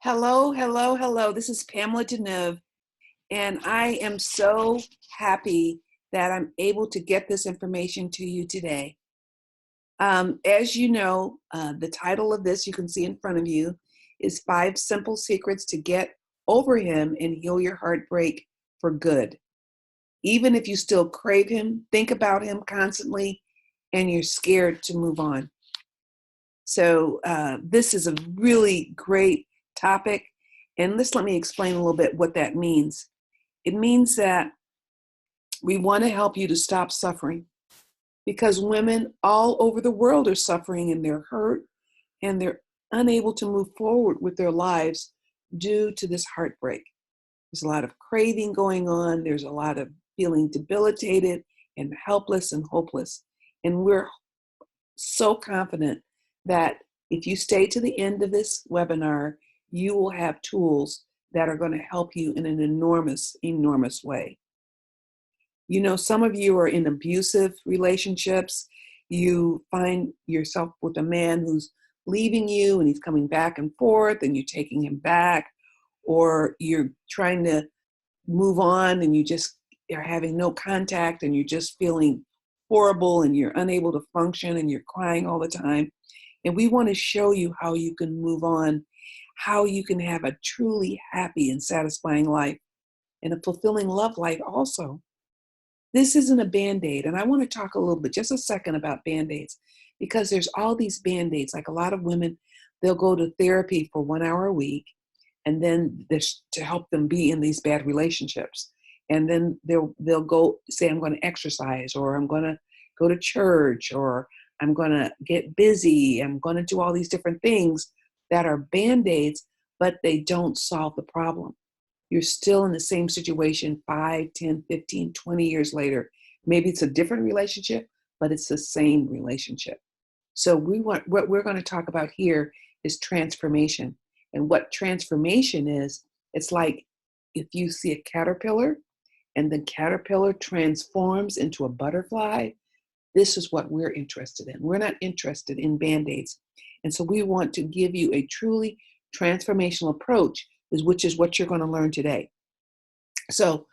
Hello, hello, hello. This is Pamela Deneuve, and I am so happy that I'm able to get this information to you today. As you know, the title of this you can see in front of you is 5 Simple Secrets to Get Over Him and Heal Your Heartbreak for Good. Even if you still crave him, think about him constantly, and you're scared to move on. So this is a really great topic. And let me explain a little bit what that means. It means that we want to help you to stop suffering because women all over the world are suffering and they're hurt and they're unable to move forward with their lives due to this heartbreak. There's a lot of craving going on. There's a lot of feeling debilitated and helpless and hopeless. And we're so confident that if you stay to the end of this webinar, you will have tools that are going to help you in an enormous, enormous way. You know, some of you are in abusive relationships. You find yourself with a man who's leaving you and he's coming back and forth and you're taking him back, or you're trying to move on and you just are having no contact and you're just feeling horrible and you're unable to function and you're crying all the time. And we want to show you how you can move on, how you can have a truly happy and satisfying life and a fulfilling love life also. This isn't a Band-Aid. And I want to talk a little bit, just a second, about Band-Aids, because there's all these Band-Aids. Like a lot of women, they'll go to therapy for 1 hour a week, and then this to help them be in these bad relationships. And then they'll go say, I'm going to exercise, or I'm going to go to church, or I'm going to get busy. I'm going to do all these different things that are Band-Aids, but they don't solve the problem. You're still in the same situation 5, 10, 15, 20 years later. Maybe it's a different relationship, but it's the same relationship. So what we're going to talk about here is transformation. And what transformation is, it's like if you see a caterpillar and the caterpillar transforms into a butterfly. This is what we're interested in. We're not interested in Band-Aids. And so we want to give you a truly transformational approach, which is what you're going to learn today. So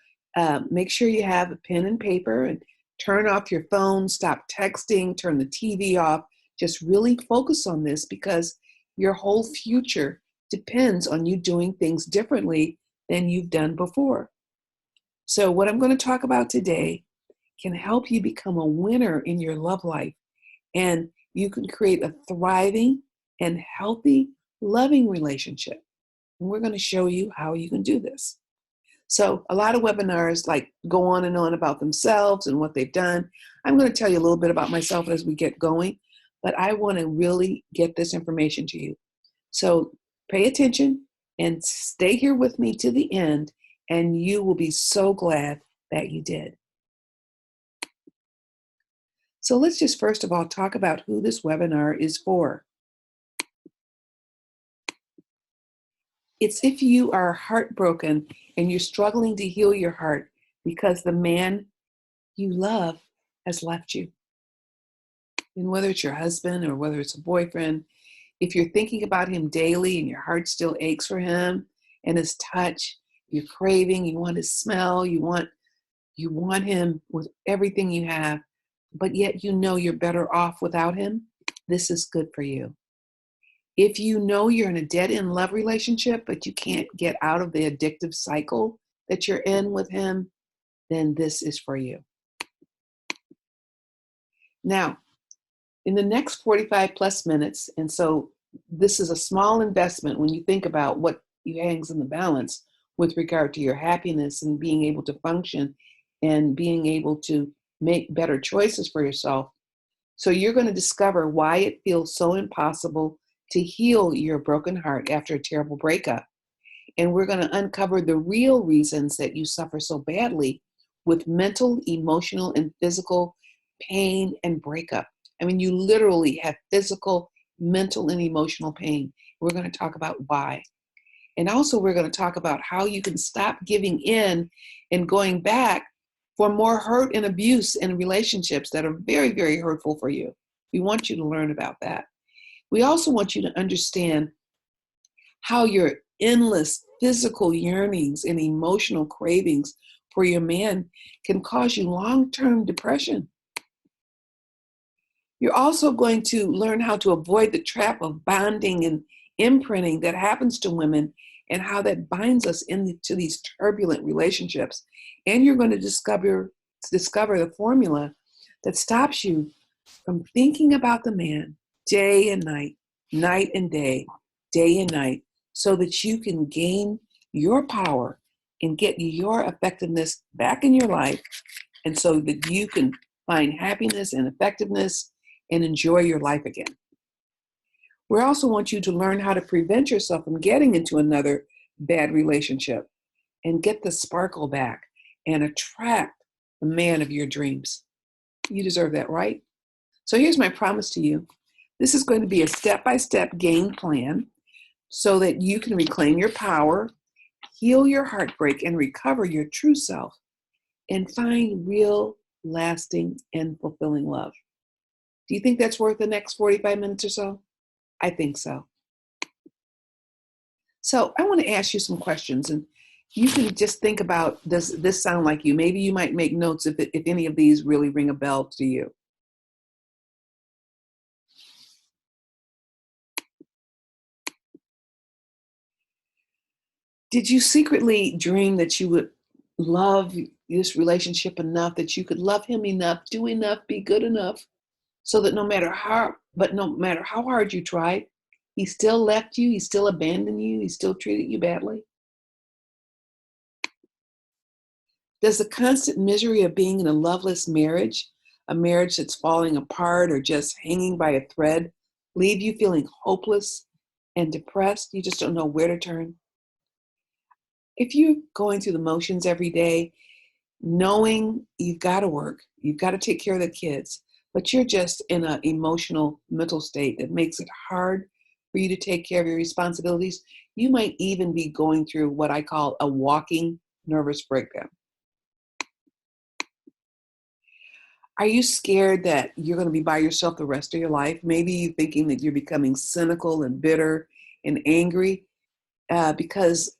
make sure you have a pen and paper and turn off your phone, stop texting, turn the TV off. Just really focus on this because your whole future depends on you doing things differently than you've done before. So what I'm going to talk about today can help you become a winner in your love life, and you can create a thriving and healthy, loving relationship. And we're going to show you how you can do this. So a lot of webinars like go on and on about themselves and what they've done. I'm going to tell you a little bit about myself as we get going, but I want to really get this information to you. So pay attention and stay here with me to the end, and you will be so glad that you did. So let's just first of all talk about who this webinar is for. It's if you are heartbroken and you're struggling to heal your heart because the man you love has left you. And whether it's your husband or whether it's a boyfriend, if you're thinking about him daily and your heart still aches for him and his touch, you're craving, you want his smell, you want him with everything you have, but yet you know you're better off without him, this is good for you. If you know you're in a dead-end love relationship, but you can't get out of the addictive cycle that you're in with him, then this is for you. Now, in the next 45 plus minutes, and so this is a small investment when you think about what hangs in the balance with regard to your happiness and being able to function and being able to make better choices for yourself. So you're going to discover why it feels so impossible to heal your broken heart after a terrible breakup. And we're going to uncover the real reasons that you suffer so badly with mental, emotional, and physical pain and breakup. I mean, you literally have physical, mental, and emotional pain. We're going to talk about why. And also we're going to talk about how you can stop giving in and going back for more hurt and abuse in relationships that are very, very hurtful for you. We want you to learn about that. We also want you to understand how your endless physical yearnings and emotional cravings for your man can cause you long-term depression. You're also going to learn how to avoid the trap of bonding and imprinting that happens to women and how that binds us into these turbulent relationships. And you're going to discover the formula that stops you from thinking about the man day and night and day and night, so that you can gain your power and get your effectiveness back in your life, and so that you can find happiness and effectiveness and enjoy your life again. We also want you to learn how to prevent yourself from getting into another bad relationship and get the sparkle back and attract the man of your dreams. You deserve that, right? So here's my promise to you. This is going to be a step-by-step game plan so that you can reclaim your power, heal your heartbreak, and recover your true self and find real, lasting, and fulfilling love. Do you think that's worth the next 45 minutes or so? I think so. So I want to ask you some questions, and you can just think about, does this sound like you? Maybe you might make notes if any of these really ring a bell to you. Did you secretly dream that you would love this relationship enough, that you could love him enough, do enough, be good enough, so that no matter how hard you tried, he still left you, he still abandoned you, he still treated you badly? Does the constant misery of being in a loveless marriage, a marriage that's falling apart or just hanging by a thread, leave you feeling hopeless and depressed? You just don't know where to turn? If you're going through the motions every day, knowing you've got to work, you've got to take care of the kids, but you're just in an emotional, mental state that makes it hard for you to take care of your responsibilities, you might even be going through what I call a walking nervous breakdown. Are you scared that you're going to be by yourself the rest of your life? Maybe you're thinking that you're becoming cynical and bitter and angry because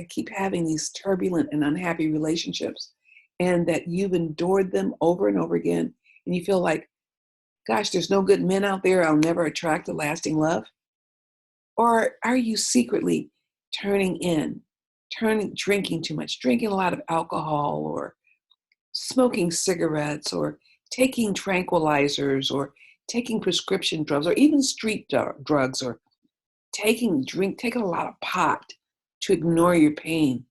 keep having these turbulent and unhappy relationships, and that you've endured them over and over again, and you feel like, gosh, there's no good men out there. I'll never attract a lasting love. Or are you secretly drinking too much, drinking a lot of alcohol, or smoking cigarettes, or taking tranquilizers, or taking prescription drugs, or even street drugs, or taking a lot of pot to ignore your pain?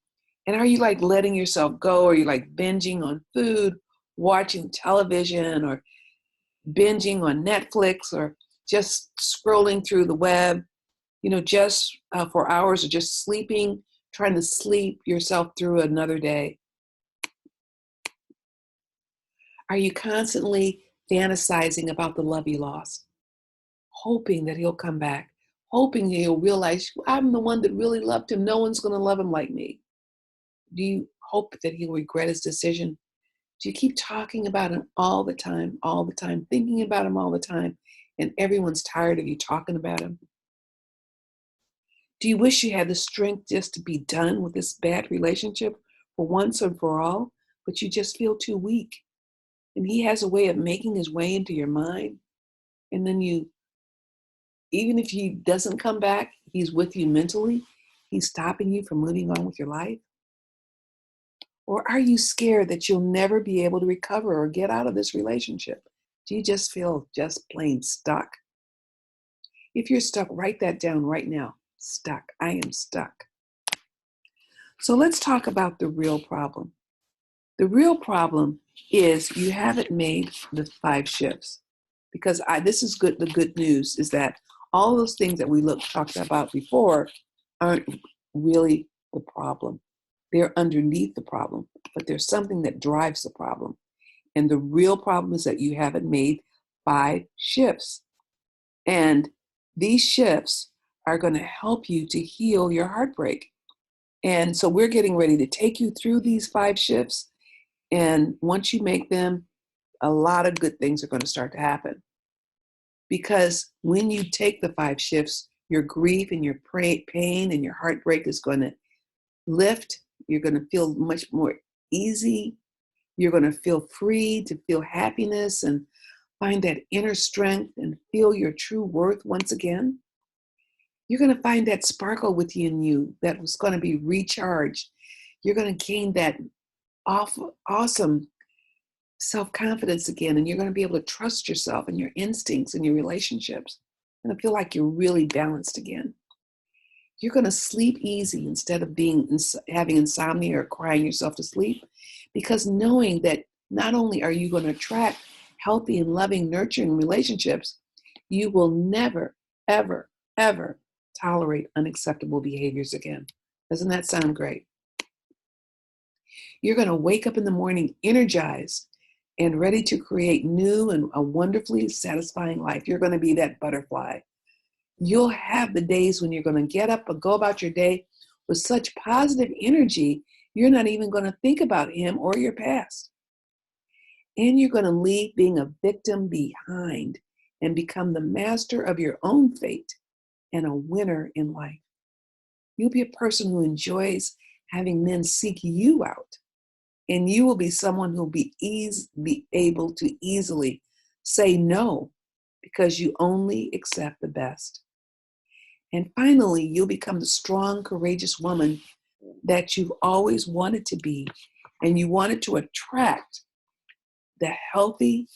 And are you like letting yourself go? Or are you like binging on food, watching television, or binging on Netflix, or just scrolling through the web, just for hours, or just sleeping, trying to sleep yourself through another day? Are you constantly fantasizing about the love you lost, hoping that he'll come back, hoping he'll realize, I'm the one that really loved him. No one's going to love him like me? Do you hope that he'll regret his decision? Do you keep talking about him all the time, thinking about him all the time, and everyone's tired of you talking about him? Do you wish you had the strength just to be done with this bad relationship for once and for all, but you just feel too weak? And he has a way of making his way into your mind, and then even if he doesn't come back, he's with you mentally. He's stopping you from moving on with your life. Or are you scared that you'll never be able to recover or get out of this relationship? Do you just feel just plain stuck? If you're stuck, write that down right now. Stuck. I am stuck. So let's talk about the real problem. The real problem is you haven't made the 5 shifts. Because this is good. The good news is that all those things that we talked about before aren't really the problem. They're underneath the problem, but there's something that drives the problem. And the real problem is that you haven't made 5 shifts. And these shifts are going to help you to heal your heartbreak. And so we're getting ready to take you through these 5 shifts. And once you make them, a lot of good things are going to start to happen. Because when you take the 5 shifts, Your grief and your pain and your heartbreak is going to lift. You're going to feel much more easy. You're going to feel free to feel happiness and find that inner strength and feel your true worth once again. You're going to find that sparkle within you that was going to be recharged. You're going to gain that awesome self-confidence again, and you're going to be able to trust yourself and your instincts and your relationships. You're going to feel like you're really balanced again. You're going to sleep easy instead of having insomnia or crying yourself to sleep, because knowing that not only are you going to attract healthy and loving, nurturing relationships, you will never, ever, ever tolerate unacceptable behaviors again. Doesn't that sound great? You're going to wake up in the morning energized and ready to create new and a wonderfully satisfying life. You're going to be that butterfly. You'll have the days when you're going to get up and go about your day with such positive energy, you're not even going to think about him or your past. And you're going to leave being a victim behind and become the master of your own fate and a winner in life. You'll be a person who enjoys having men seek you out. And you will be someone who will be able to easily say no because you only accept the best. And finally, you'll become the strong, courageous woman that you've always wanted to be. And you wanted to attract the healthy,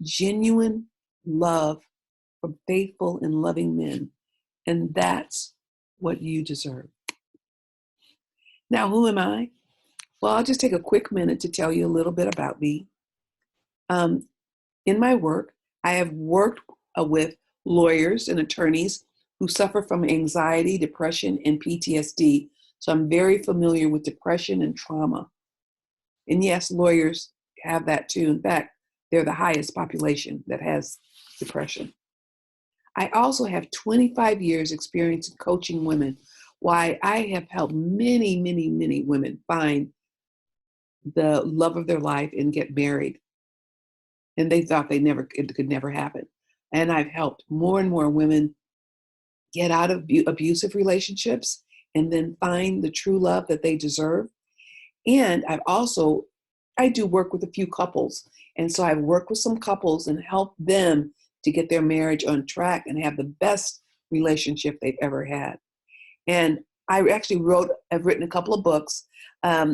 genuine love from faithful and loving men. And that's what you deserve. Now, who am I? Well, I'll just take a quick minute to tell you a little bit about me. In my work, I have worked with lawyers and attorneys who suffer from anxiety, depression, and PTSD. So I'm very familiar with depression and trauma. And yes, lawyers have that too. In fact, they're the highest population that has depression. I also have 25 years experience in coaching women. Why I have helped many, many, many women find the love of their life and get married. And they thought it could never happen. And I've helped more and more women get out of abusive relationships and then find the true love that they deserve. And I do work with a few couples. And so I've worked with some couples and helped them to get their marriage on track and have the best relationship they've ever had. And I've written a couple of books.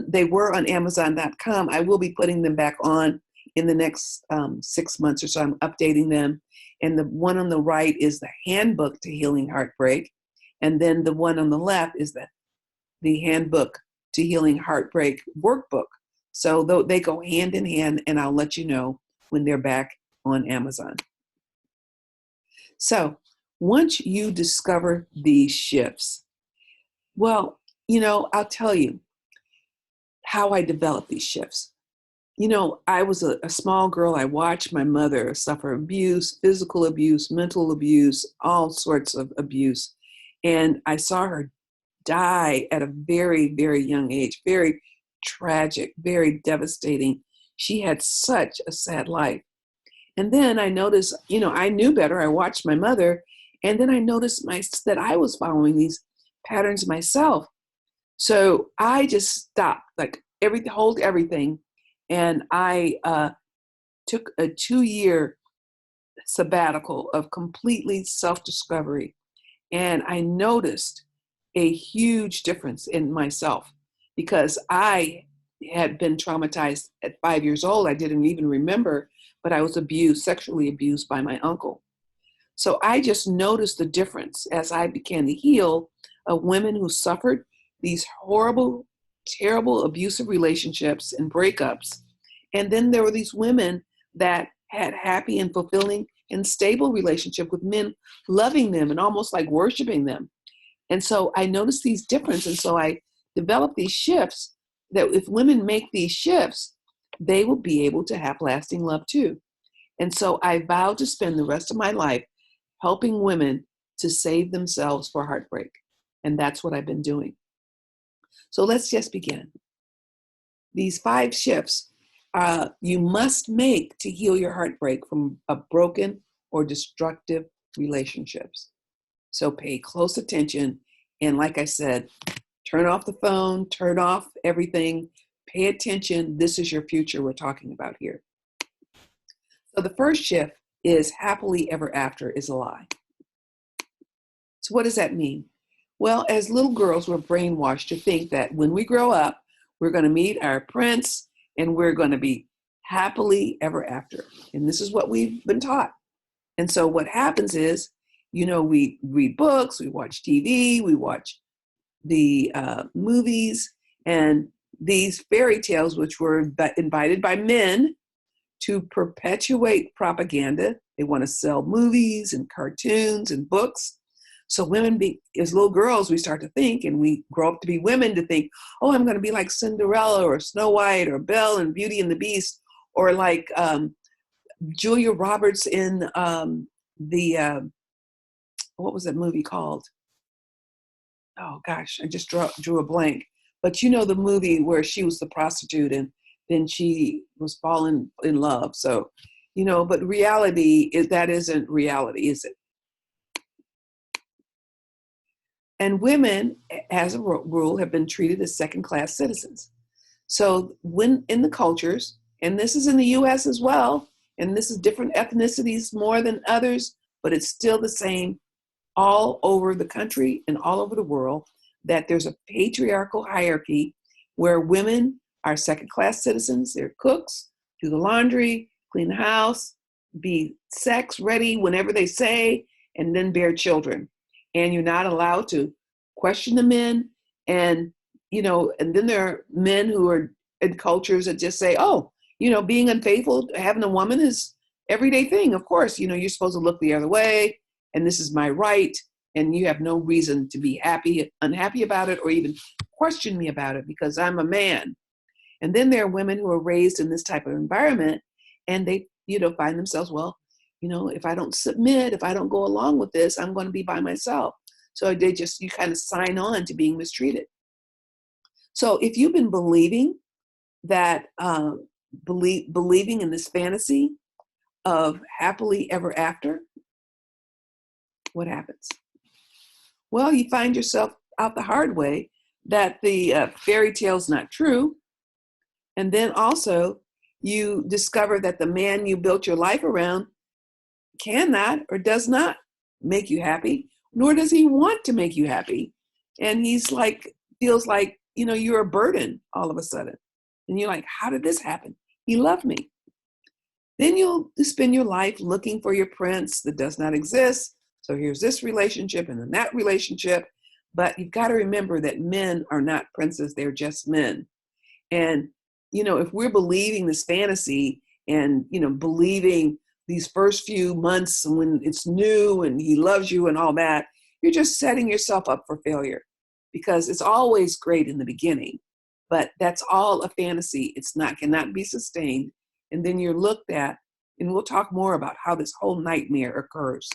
They were on Amazon.com. I will be putting them back on in the next 6 months or so. I'm updating them. And the one on the right is the Handbook to Healing Heartbreak. And then the one on the left is the Handbook to Healing Heartbreak workbook. So they go hand in hand, and I'll let you know when they're back on Amazon. So once you discover these shifts, well, I'll tell you how I developed these shifts. I was a small girl. I watched my mother suffer abuse, physical abuse, mental abuse, all sorts of abuse. And I saw her die at a very, very young age, very tragic, very devastating. She had such a sad life. And then I noticed, I knew better. I watched my mother, and then I noticed that I was following these patterns myself. So I just stopped, hold everything. And I took a 2-year sabbatical of completely self-discovery. And I noticed a huge difference in myself because I had been traumatized at 5 years old. I didn't even remember, but I was sexually abused by my uncle. So I just noticed the difference as I began to heal of women who suffered these horrible, terrible abusive relationships and breakups. And then there were these women that had happy and fulfilling and stable relationship with men loving them and almost like worshiping them. And so I noticed these differences. And so I developed these shifts that if women make these shifts, they will be able to have lasting love too. And so I vowed to spend the rest of my life helping women to save themselves for heartbreak. And that's what I've been doing. So let's just begin. These 5 shifts you must make to heal your heartbreak from a broken or destructive relationships. So pay close attention. And like I said, turn off the phone, turn off everything, pay attention. This is your future we're talking about here. So the first shift is happily ever after is a lie. So what does that mean? Well, as little girls, we're brainwashed to think that when we grow up, we're going to meet our prince and we're going to be happily ever after. And this is what we've been taught. And so what happens is, we read books, we watch TV, we watch the movies, and these fairy tales, which were invited by men to perpetuate propaganda. They want to sell movies and cartoons and books. So women, as little girls, we start to think, and we grow up to be women to think, oh, I'm going to be like Cinderella or Snow White or Belle in Beauty and the Beast, or like Julia Roberts in what was that movie called? Oh gosh, I just drew a blank. But the movie where she was the prostitute and then she was falling in love. So, but reality that isn't reality, is it? And women, as a rule, have been treated as second-class citizens. So when in the cultures, and this is in the US as well, and this is different ethnicities more than others, but it's still the same all over the country and all over the world, that there's a patriarchal hierarchy where women are second-class citizens. They're cooks, do the laundry, clean the house, be sex ready whenever they say, and then bear children. And you're not allowed to question the men. And, and then there are men who are in cultures that just say, oh, being unfaithful, having a woman is everyday thing. Of course, you're supposed to look the other way, and this is my right. And you have no reason to be unhappy about it, or even question me about it because I'm a man. And then there are women who are raised in this type of environment, and they, find themselves, well, if I don't submit, if I don't go along with this, I'm going to be by myself. So you kind of sign on to being mistreated. So if you've been believing that, believing in this fantasy of happily ever after, what happens? Well, you find yourself out the hard way that the fairy tale's not true. And then also you discover that the man you built your life around cannot or does not make you happy, nor does he want to make you happy. And feels like, you're a burden all of a sudden. And you're like, how did this happen? He loved me. Then you'll spend your life looking for your prince that does not exist. So here's this relationship and then that relationship. But you've got to remember that men are not princes, they're just men. And, if we're believing this fantasy and, believing these first few months when it's new and he loves you and all that, you're just setting yourself up for failure, because it's always great in the beginning, but that's all a fantasy. Cannot be sustained. And then you're looked at, and we'll talk more about how this whole nightmare occurs.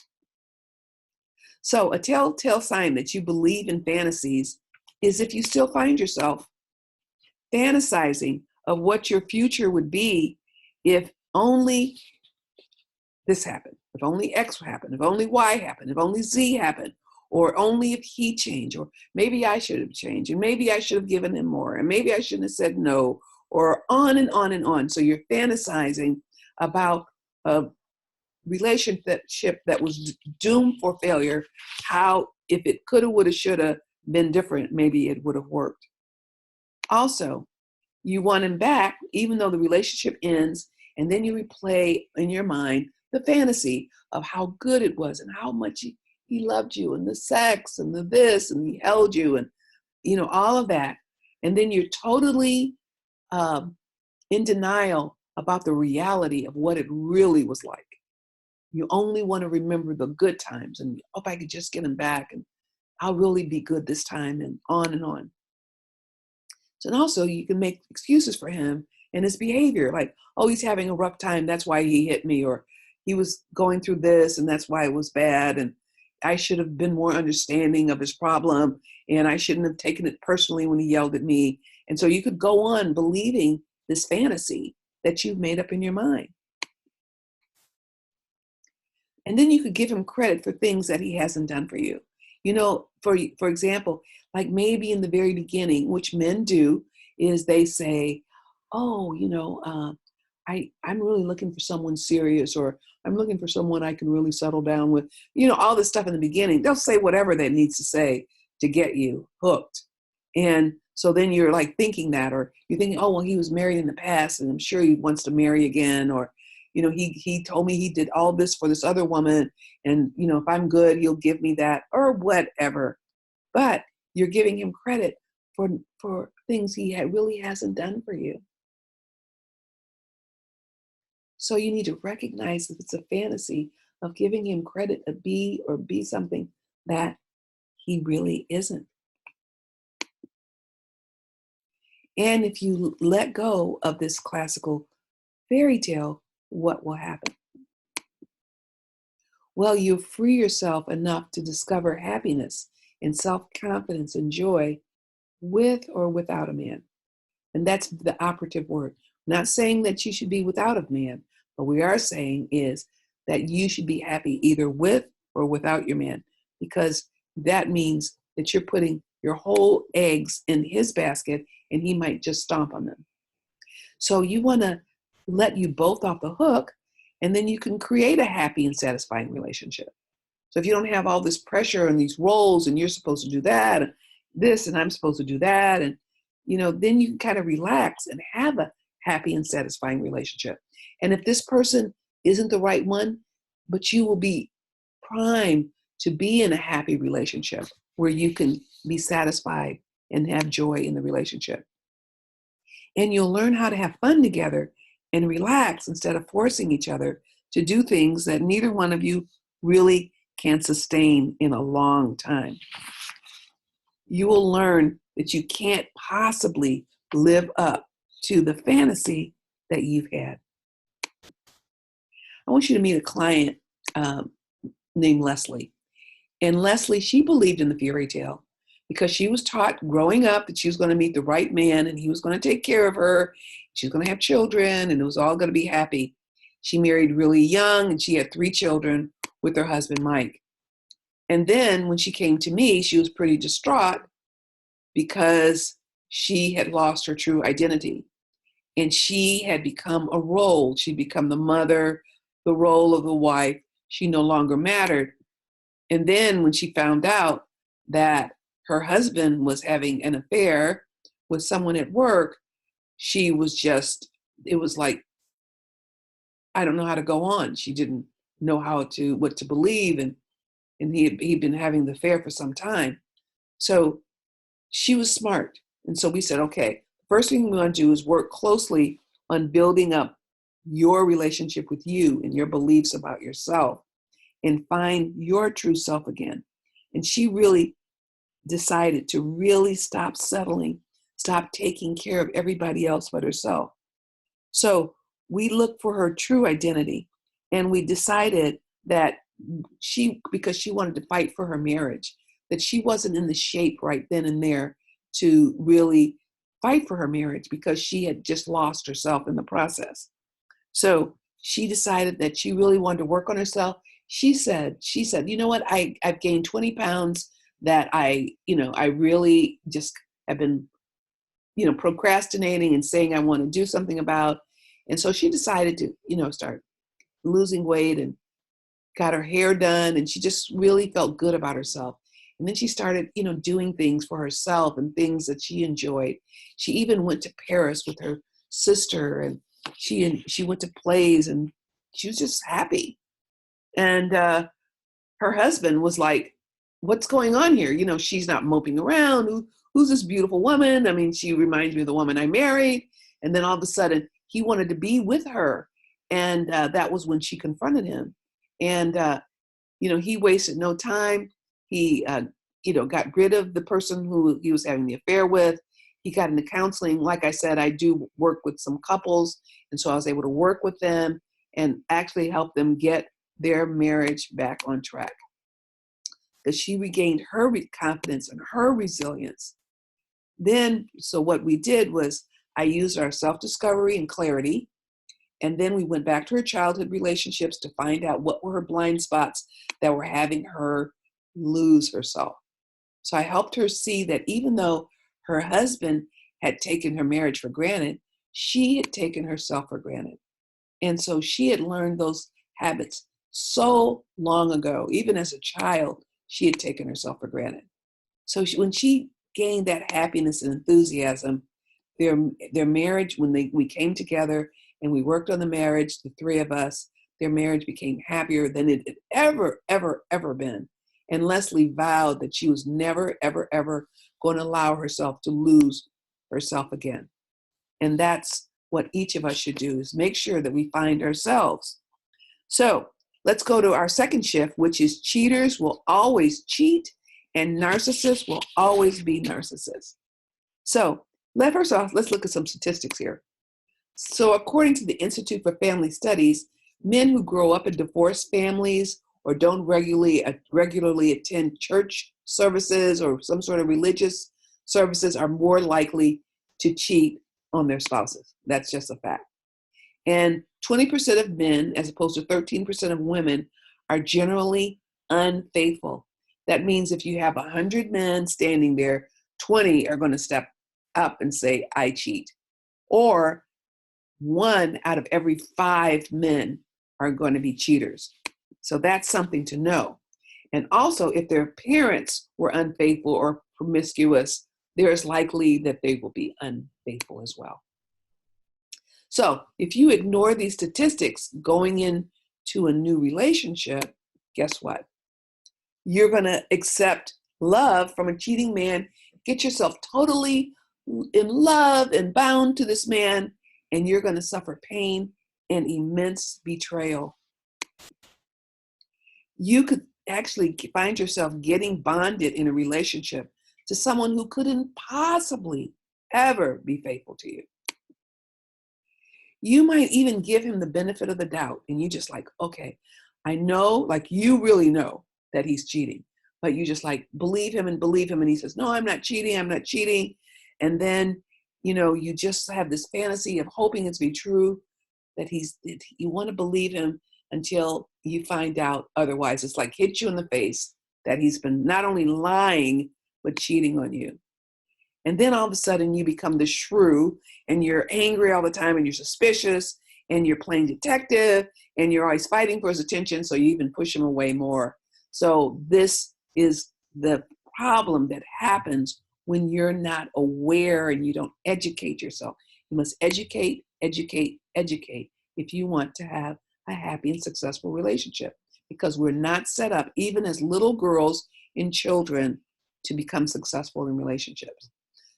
So a telltale sign that you believe in fantasies is if you still find yourself fantasizing of what your future would be if only this happened, if only X happened, if only Y happened, if only Z happened, or only if he changed, or maybe I should have changed, and maybe I should have given him more, and maybe I shouldn't have said no, or on and on and on. So you're fantasizing about a relationship that was doomed for failure, how if it coulda, woulda, shoulda been different, maybe it would have worked. Also, you want him back, even though the relationship ends, and then you replay in your mind the fantasy of how good it was and how much he loved you, and the sex and the this, and he held you, and all of that. And then you're totally in denial about the reality of what it really was like. You only want to remember the good times, and if I could just get him back, and I'll really be good this time, and on and on. So, and also you can make excuses for him and his behavior, like, oh, he's having a rough time, that's why he hit me, or he was going through this and that's why it was bad, and I should have been more understanding of his problem, and I shouldn't have taken it personally when he yelled at me. And so you could go on believing this fantasy that you've made up in your mind. And then you could give him credit for things that he hasn't done for you. For example, like maybe in the very beginning, which men do, is they say, oh, I'm really looking for someone serious, or I'm looking for someone I can really settle down with, all this stuff in the beginning. They'll say whatever that needs to say to get you hooked. And so then you're like thinking that, or you're thinking, oh, well, he was married in the past and I'm sure he wants to marry again. Or, he told me he did all this for this other woman. And, if I'm good, he'll give me that, or whatever. But you're giving him credit for things he really hasn't done for you. So you need to recognize if it's a fantasy of giving him credit to be something that he really isn't. And if you let go of this classical fairy tale, what will happen? Well, you'll free yourself enough to discover happiness and self-confidence and joy with or without a man. And that's the operative word. Not saying that you should be without a man, but we are saying is that you should be happy either with or without your man, because that means that you're putting your whole eggs in his basket and he might just stomp on them. So you want to let you both off the hook, and then you can create a happy and satisfying relationship. So if you don't have all this pressure and these roles and you're supposed to do that and this and I'm supposed to do that, and then you can kind of relax and have a happy and satisfying relationship. And if this person isn't the right one, but you will be primed to be in a happy relationship where you can be satisfied and have joy in the relationship. And you'll learn how to have fun together and relax instead of forcing each other to do things that neither one of you really can sustain in a long time. You will learn that you can't possibly live up to the fantasy that you've had. I want you to meet a client named Leslie. And Leslie, she believed in the fairy tale because she was taught growing up that she was going to meet the right man and he was going to take care of her. She was going to have children and it was all going to be happy. She married really young and she had 3 children with her husband, Mike. And then when she came to me, she was pretty distraught because she had lost her true identity. And she had become a role. She'd become the mother, the role of the wife. She no longer mattered. And then when she found out that her husband was having an affair with someone at work, she was just, it was like, I don't know how to go on. She didn't know what to believe. And he'd been having the affair for some time. So she was smart. And so we said, okay, first thing we want to do is work closely on building up your relationship with you and your beliefs about yourself and find your true self again. And she really decided to really stop settling, stop taking care of everybody else but herself. So we looked for her true identity, and we decided that because she wanted to fight for her marriage, that she wasn't in the shape right then and there to really fight for her marriage because she had just lost herself in the process. So she decided that she really wanted to work on herself. She said, you know what, I've gained 20 pounds that I really just have been, procrastinating and saying I want to do something about. And so she decided to, start losing weight and got her hair done. And she just really felt good about herself. And then she started, doing things for herself and things that she enjoyed. She even went to Paris with her sister, and she went to plays, and she was just happy. And her husband was like, what's going on here? She's not moping around. Who's this beautiful woman? I mean, she reminds me of the woman I married. And then all of a sudden, he wanted to be with her. And that was when she confronted him. And, he wasted no time. He, got rid of the person who he was having the affair with. He got into counseling. Like I said, I do work with some couples. And so I was able to work with them and actually help them get their marriage back on track. Because she regained her confidence and her resilience. Then, so what we did was I used our self-discovery and clarity. And then we went back to her childhood relationships to find out what were her blind spots that were having her lose herself. So I helped her see that even though her husband had taken her marriage for granted, she had taken herself for granted. And so she had learned those habits so long ago. Even as a child, she had taken herself for granted. So when she gained that happiness and enthusiasm, their marriage, when we came together and we worked on the marriage, the three of us, their marriage became happier than it had ever been. And Leslie vowed that she was never, ever going to allow herself to lose herself again. And that's what each of us should do, is make sure that we find ourselves. So let's go to our second shift, which is cheaters will always cheat and narcissists will always be narcissists. So first off, let's look at some statistics here. So according to the Institute for Family Studies, men who grow up in divorced families or don't regularly attend church services or some sort of religious services are more likely to cheat on their spouses. That's just a fact. And 20% of men, as opposed to 13% of women, are generally unfaithful. That means if you have 100 men standing there, 20 are going to step up and say, I cheat. Or 1 out of every 5 men are going to be cheaters. So that's something to know. And also, if their parents were unfaithful or promiscuous, there is likely that they will be unfaithful as well. So if you ignore these statistics going into a new relationship, guess what? You're going to accept love from a cheating man, get yourself totally in love and bound to this man, and you're going to suffer pain and immense betrayal. You could actually find yourself getting bonded in a relationship to someone who couldn't possibly ever be faithful to you. You might even give him the benefit of the doubt, and you just like, okay, I know, like you really know that he's cheating, but you just like believe him, and he says, no, I'm not cheating. And then, you just have this fantasy of hoping it's be true, that you want to believe him until you find out otherwise. It's like hit you in the face that he's been not only lying, but cheating on you. And then all of a sudden you become the shrew and you're angry all the time and you're suspicious and you're playing detective and you're always fighting for his attention. So you even push him away more. So this is the problem that happens when you're not aware and you don't educate yourself. You must educate if you want to have a happy and successful relationship, because we're not set up, even as little girls and children, to become successful in relationships.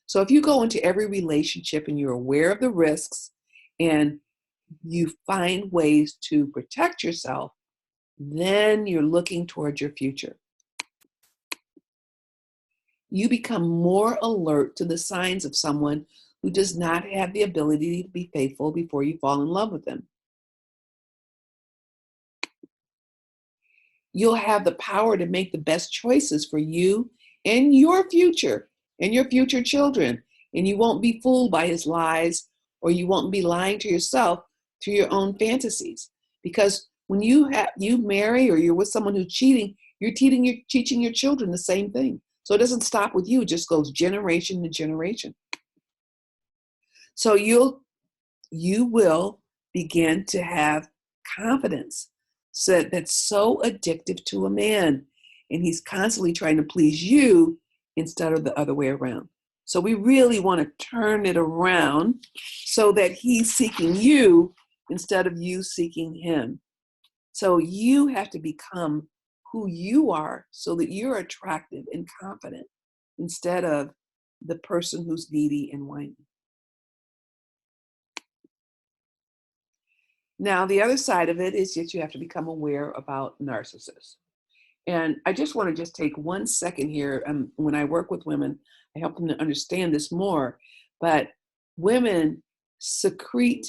So if you go into every relationship and you're aware of the risks and you find ways to protect yourself, then you're looking towards your future. You become more alert to the signs of someone who does not have the ability to be faithful before you fall in love with them. You'll have the power to make the best choices for you and your future children. And you won't be fooled by his lies, or you won't be lying to yourself through your own fantasies. Because when you marry or you're with someone who's cheating, you're teaching your children the same thing. So it doesn't stop with you, it just goes generation to generation. So you will begin to have confidence that's so addictive to a man, and he's constantly trying to please you instead of the other way around. So we really want to turn it around so that he's seeking you instead of you seeking him. So you have to become who you are so that you're attractive and confident instead of the person who's needy and whiny. Now, the other side of it is that you have to become aware about narcissists. And I just want to take 1 second here. When I work with women, I help them to understand this more. But women secrete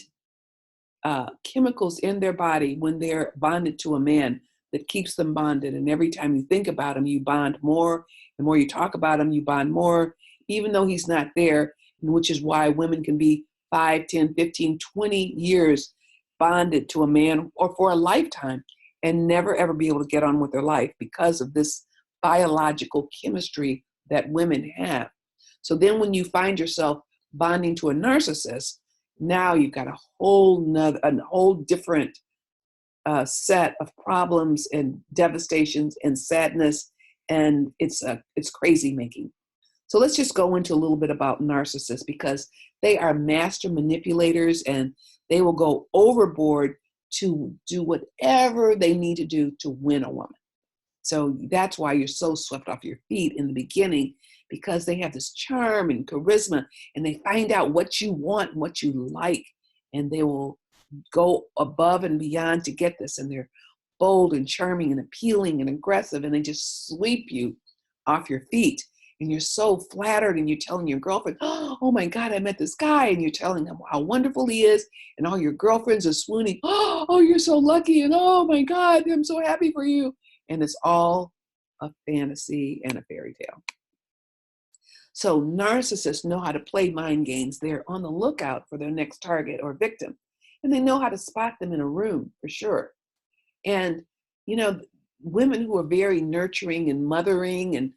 chemicals in their body when they're bonded to a man that keeps them bonded. And every time you think about him, you bond more. The more you talk about him, you bond more, even though he's not there, which is why women can be 5, 10, 15, 20 years bonded to a man or for a lifetime and never ever be able to get on with their life because of this biological chemistry that women have. So then when you find yourself bonding to a narcissist, now you've got a whole different set of problems and devastations and sadness, and it's crazy making. So let's just go into a little bit about narcissists, because they are master manipulators and they will go overboard to do whatever they need to do to win a woman. So that's why you're so swept off your feet in the beginning, because they have this charm and charisma, and they find out what you want and what you like, and they will go above and beyond to get this. And they're bold and charming and appealing and aggressive, and they just sweep you off your feet. And you're so flattered, and you're telling your girlfriend, oh my God, I met this guy, and you're telling him how wonderful he is, and all your girlfriends are swooning, oh, you're so lucky, and oh my God, I'm so happy for you. And it's all a fantasy and a fairy tale. So narcissists know how to play mind games. They're on the lookout for their next target or victim, and they know how to spot them in a room for sure. And, women who are very nurturing and mothering, and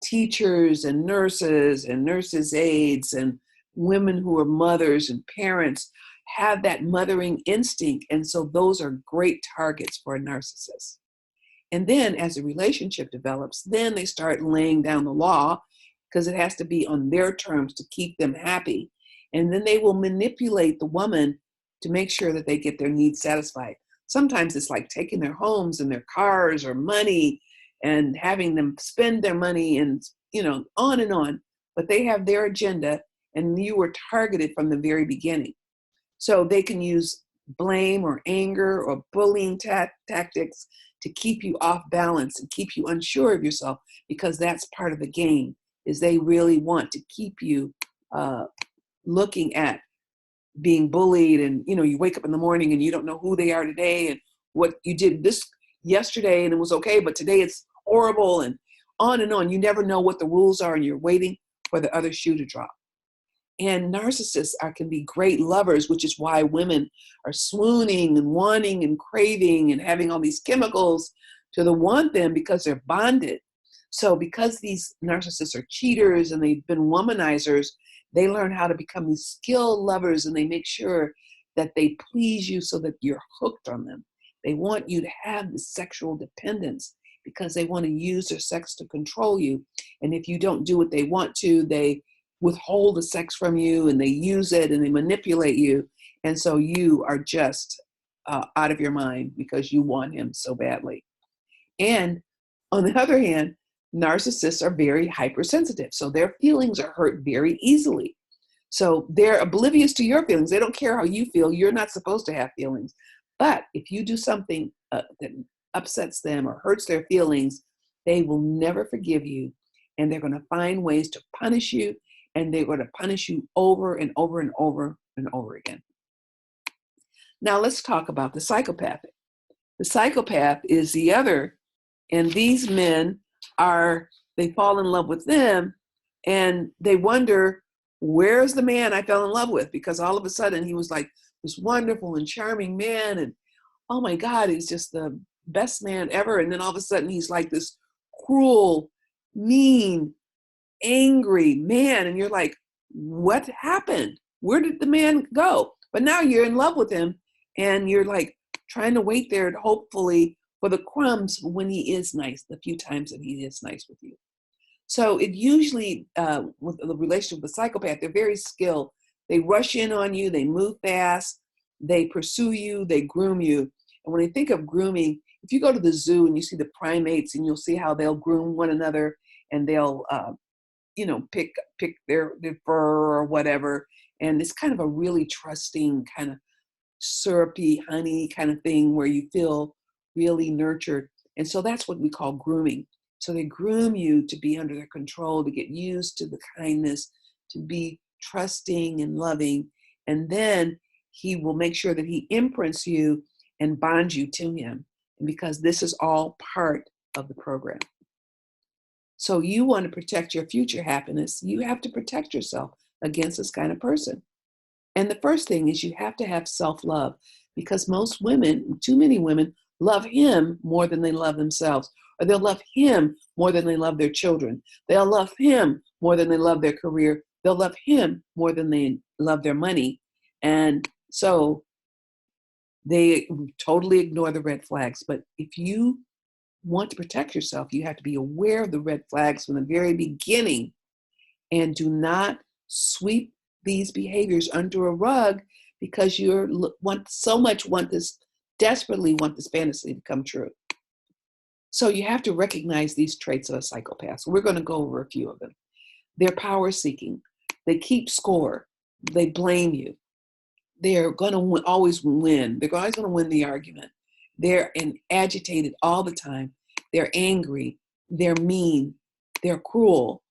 teachers and nurses aides, and women who are mothers and parents have that mothering instinct. And so those are great targets for a narcissist. And then as the relationship develops, then they start laying down the law, because it has to be on their terms to keep them happy. And then they will manipulate the woman to make sure that they get their needs satisfied. Sometimes it's like taking their homes and their cars or money and having them spend their money, and on and on. But they have their agenda, and you were targeted from the very beginning. So they can use blame or anger or bullying tactics to keep you off balance and keep you unsure of yourself, because that's part of the game, is they really want to keep you looking at being bullied. And you wake up in the morning and you don't know who they are today, and what you did this yesterday and it was okay, but today it's horrible, and on and on. You never know what the rules are, and you're waiting for the other shoe to drop. And narcissists can be great lovers, which is why women are swooning and wanting and craving and having all these chemicals to want them, because they're bonded. So because these narcissists are cheaters and they've been womanizers, they learn how to become these skilled lovers, and they make sure that they please you so that you're hooked on them. They want you to have the sexual dependence, because they want to use their sex to control you. And if you don't do what they want to, they withhold the sex from you, and they use it, and they manipulate you. And so you are just out of your mind because you want him so badly. And on the other hand, narcissists are very hypersensitive. So their feelings are hurt very easily. So they're oblivious to your feelings. They don't care how you feel. You're not supposed to have feelings. But if you do something that upsets them or hurts their feelings, they will never forgive you. And they're going to find ways to punish you. And they're going to punish you over and over and over and over again. Now let's talk about the psychopath. The psychopath is the other. And these men they fall in love with them, and they wonder, where's the man I fell in love with? Because all of a sudden he was like this wonderful and charming man, and oh my God, he's just the best man ever. And then all of a sudden he's like this cruel, mean, angry man. And you're like, what happened? Where did the man go? But now you're in love with him, and you're like trying to wait there, hopefully, for the crumbs when he is nice, the few times that he is nice with you. So it usually, with the relationship with the psychopath, they're very skilled. They rush in on you, they move fast, they pursue you, they groom you. And when I think of grooming, if you go to the zoo and you see the primates, and you'll see how they'll groom one another, and they'll, pick their fur or whatever. And it's kind of a really trusting, kind of syrupy, honey kind of thing, where you feel really nurtured. And so that's what we call grooming. So they groom you to be under their control, to get used to the kindness, to be trusting and loving. And then he will make sure that he imprints you and bonds you to him. And because this is all part of the program. So you want to protect your future happiness, you have to protect yourself against this kind of person. And the first thing is you have to have self-love, because most women, too many women, love him more than they love themselves, or they'll love him more than they love their children. They'll love him more than they love their career. They'll love him more than they love their money. And so they totally ignore the red flags. But if you want to protect yourself, you have to be aware of the red flags from the very beginning and do not sweep these behaviors under a rug because you desperately want this fantasy to come true. So you have to recognize these traits of a psychopath. So we're going to go over a few of them. They're power seeking. They keep score. They blame you. They're going to always win. They're always going to win the argument. They're agitated all the time. They're angry. They're mean. They're cruel.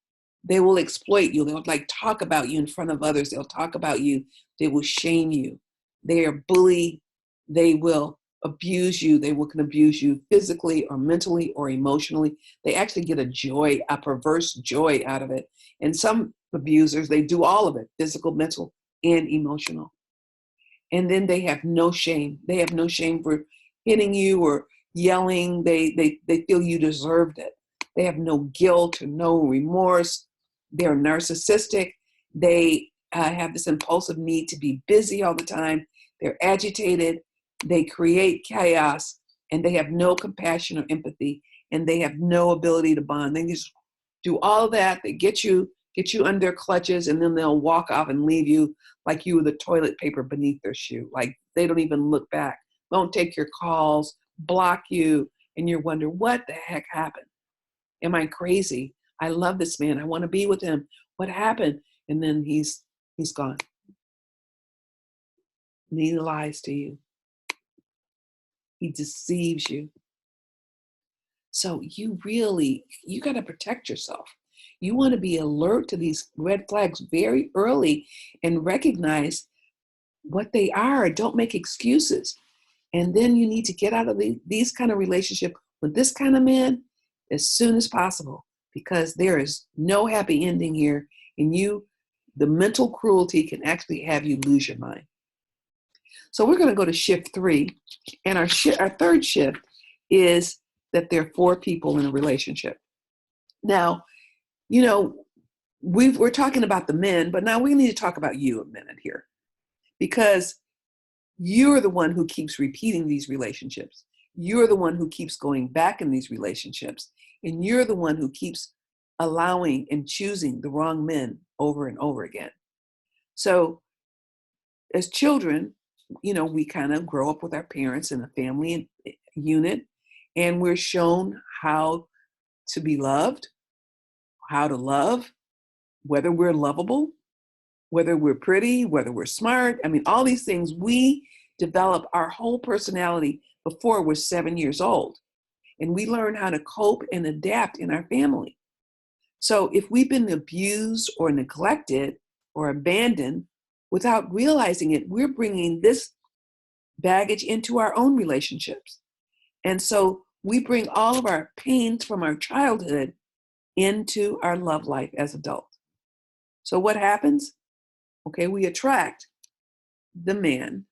They will exploit you. They'll talk about you in front of others. They'll talk about you. They will shame you. They are bully. They will abuse you. They can abuse you physically or mentally or emotionally. They actually get a perverse joy out of it. And some abusers, they do all of it, physical, mental, and emotional. And then they have no shame. They have no shame for hitting you or yelling. They feel you deserved it. They have no guilt or no remorse. They're narcissistic. They have this impulsive need to be busy all the time. They're agitated. They create chaos, and they have no compassion or empathy, and they have no ability to bond. They just do all of that. They get you under their clutches, and then they'll walk off and leave you like you were the toilet paper beneath their shoe. Like they don't even look back, won't take your calls, block you, and you wonder, what the heck happened? Am I crazy? I love this man. I want to be with him. What happened? And then he's gone. And he lies to you. He deceives you. So you got to protect yourself. You want to be alert to these red flags very early and recognize what they are. Don't make excuses. And then you need to get out of these kind of relationship with this kind of man as soon as possible, because there is no happy ending here. And the mental cruelty can actually have you lose your mind. So we're going to go to shift 3. And our third shift is that there are 4 people in a relationship. Now, we're talking about the men, but now we need to talk about you a minute here, because you're the one who keeps repeating these relationships. You're the one who keeps going back in these relationships. And you're the one who keeps allowing and choosing the wrong men over and over again. So as children, we kind of grow up with our parents in a family unit, and we're shown how to be loved, how to love, whether we're lovable, whether we're pretty, whether we're smart. I mean, all these things, we develop our whole personality before we're 7 years old. And we learn how to cope and adapt in our family. So if we've been abused or neglected or abandoned without realizing it, we're bringing this baggage into our own relationships. And so we bring all of our pains from our childhood into our love life as adults. So what happens? Okay, we attract the man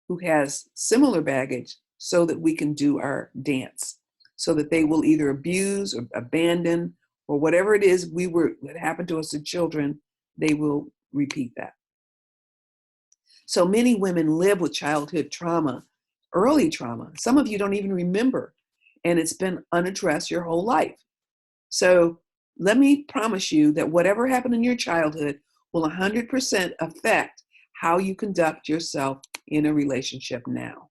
who has similar baggage so that we can do our dance, so that they will either abuse or abandon or whatever it is that happened to us as children, they will repeat that. So many women live with childhood trauma, early trauma. Some of you don't even remember, and it's been unaddressed your whole life. So let me promise you that whatever happened in your childhood will 100% affect how you conduct yourself in a relationship now.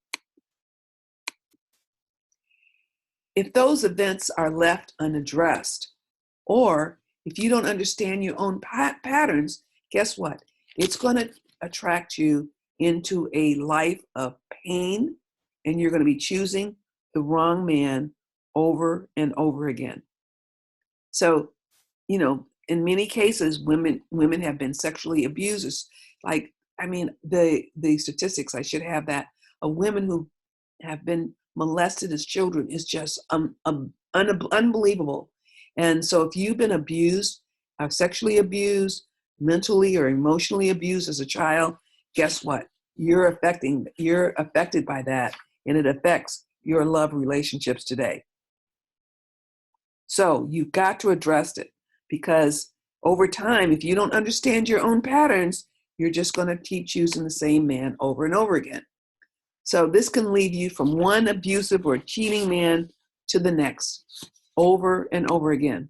If those events are left unaddressed, or if you don't understand your own patterns, guess what? It's going to attract you into a life of pain, and you're going to be choosing the wrong man over and over again. So, in many cases, women have been sexually abused. The statistics, I should have that, of women who have been molested as children is just unbelievable. And so if you've been abused, sexually abused, mentally or emotionally abused as a child, guess what? You're affected by that, and it affects your love relationships today. So you've got to address it, because over time, if you don't understand your own patterns, you're just going to keep choosing the same man over and over again. So this can lead you from one abusive or cheating man to the next, over and over again.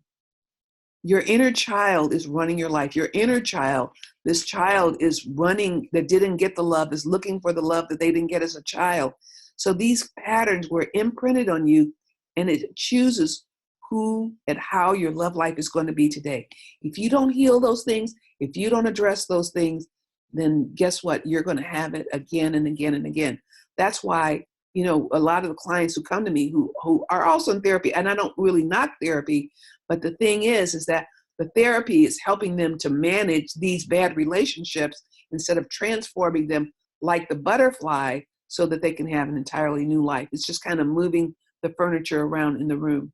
Your inner child is running your life. Your inner child, this child is running, that didn't get the love, is looking for the love that they didn't get as a child. So these patterns were imprinted on you, and it chooses who and how your love life is going to be today. If you don't heal those things, if you don't address those things, then guess what? You're going to have it again and again and again. That's why, a lot of the clients who come to me who are also in therapy, and I don't really knock therapy, but the thing is that the therapy is helping them to manage these bad relationships instead of transforming them like the butterfly so that they can have an entirely new life. It's just kind of moving the furniture around in the room.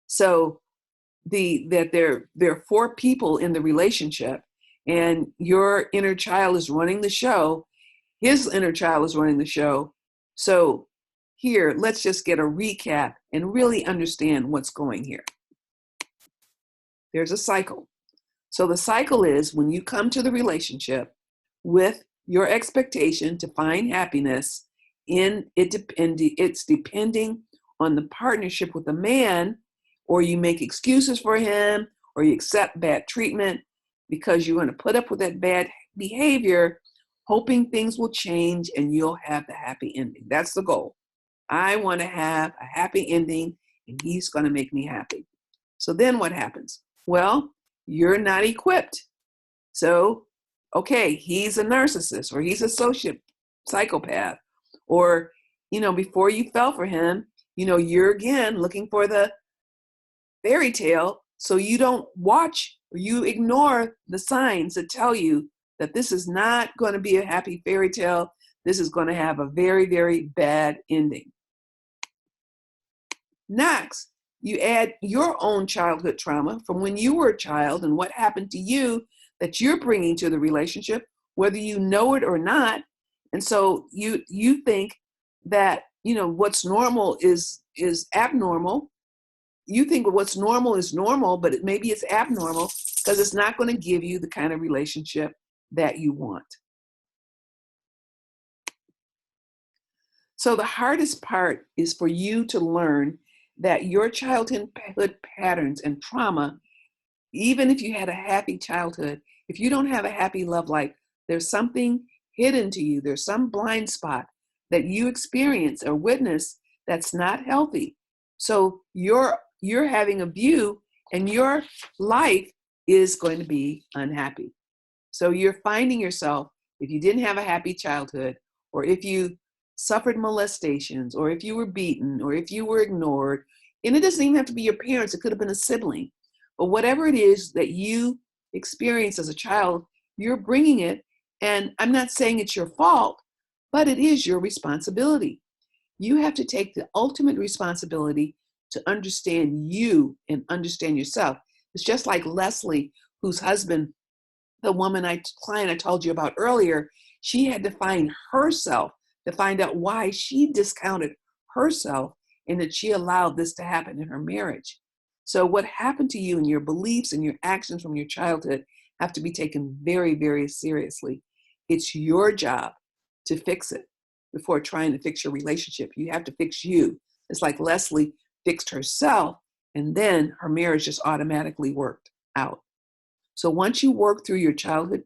So that there are four people in the relationship, and your inner child is running the show. His inner child is running the show. So here, let's just get a recap and really understand what's going here. There's a cycle. So the cycle is when you come to the relationship with your expectation to find happiness it's depending on the partnership with the man, or you make excuses for him, or you accept bad treatment because you're going to put up with that bad behavior, hoping things will change and you'll have the happy ending. That's the goal. I want to have a happy ending, and he's going to make me happy. So then what happens? Well, you're not equipped. So, okay, he's a narcissist, or he's a psychopath, or, before you fell for him, you're again looking for the fairy tale. So you don't watch, or you ignore the signs that tell you that this is not going to be a happy fairy tale. This is going to have a very, very bad ending. Next, you add your own childhood trauma from when you were a child and what happened to you that you're bringing to the relationship, whether you know it or not. And so you think that, what's normal is abnormal. You think what's normal is normal, but maybe it's abnormal because it's not going to give you the kind of relationship that you want. So the hardest part is for you to learn that your childhood patterns and trauma, even if you had a happy childhood, if you don't have a happy love life, there's something hidden to you. There's some blind spot that you experience or witness that's not healthy. So you're having a view, and your life is going to be unhappy. So you're finding yourself, if you didn't have a happy childhood, or if you suffered molestations, or if you were beaten, or if you were ignored, and it doesn't even have to be your parents, it could have been a sibling, but whatever it is that you experienced as a child, you're bringing it. And I'm not saying it's your fault, but it is your responsibility. You have to take the ultimate responsibility to understand you and understand yourself. It's just like Leslie, whose husband, the client I told you about earlier, she had to find herself to find out why she discounted herself and that she allowed this to happen in her marriage. So what happened to you and your beliefs and your actions from your childhood have to be taken very, very seriously. It's your job to fix it before trying to fix your relationship. You have to fix you. It's like Leslie fixed herself, and then her marriage just automatically worked out. So once you work through your childhood